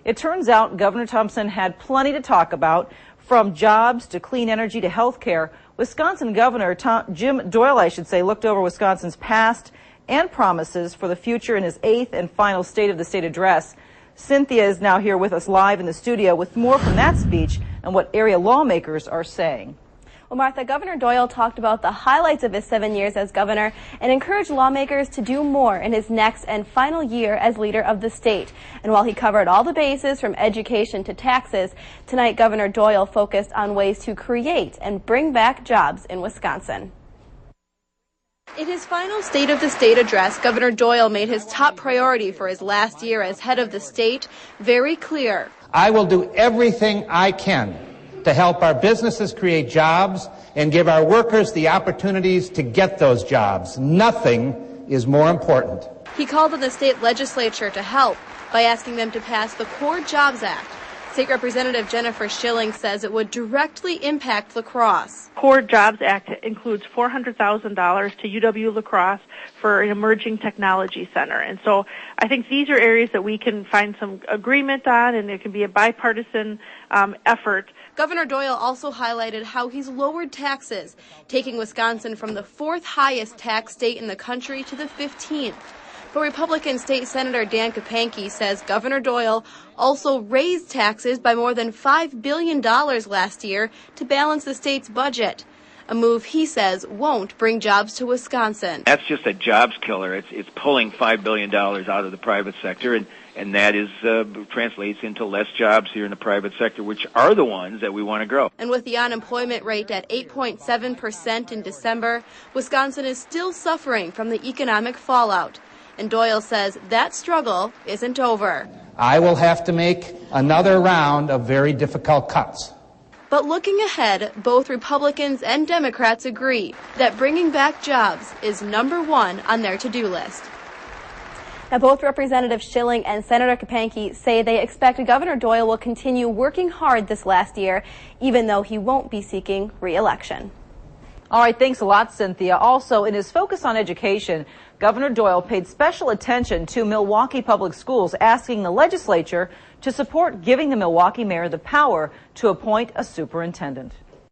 It turns out Governor Thompson had plenty to talk about, from jobs to clean energy to health care. Wisconsin Governor Jim Doyle, looked over Wisconsin's past and promises for the future in his 8th and final State of the State address. Cynthia is now here with us live in the studio with more from that speech and what area lawmakers are saying. Well, Martha, Governor Doyle talked about the highlights of his 7 years as governor and encouraged lawmakers to do more in his next and final year as leader of the state. And while he covered all the bases from education to taxes, tonight Governor Doyle focused on ways to create and bring back jobs in Wisconsin. In his final State of the State address, Governor Doyle made his top priority for his last year as head of the state very clear. I will do everything I can to help our businesses create jobs and give our workers the opportunities to get those jobs. Nothing is more important. He called on the state legislature to help by asking them to pass the Core Jobs Act. State Representative Jennifer Schilling says it would directly impact La Crosse. Core Jobs Act includes $400,000 to UW La Crosse for an emerging technology center. And so I think these are areas that we can find some agreement on, and it can be a bipartisan effort. Governor Doyle also highlighted how he's lowered taxes, taking Wisconsin from the 4th highest tax state in the country to the 15th. But Republican State Senator Dan Kapanke says Governor Doyle also raised taxes by more than $5 billion last year to balance the state's budget, a move he says won't bring jobs to Wisconsin. That's just a jobs killer. It's pulling $5 billion out of the private sector, and that is translates into less jobs here in the private sector, which are the ones that we want to grow. And with the unemployment rate at 8.7% in December, Wisconsin is still suffering from the economic fallout. And Doyle says that struggle isn't over. I will have to make another round of very difficult cuts. But looking ahead, both Republicans and Democrats agree that bringing back jobs is #1 on their to-do list. Now, both Representative Schilling and Senator Kapanke say they expect Governor Doyle will continue working hard this last year, even though he won't be seeking re-election. All right, thanks a lot, Cynthia. Also, in his focus on education, Governor Doyle paid special attention to Milwaukee Public Schools, asking the legislature to support giving the Milwaukee mayor the power to appoint a superintendent.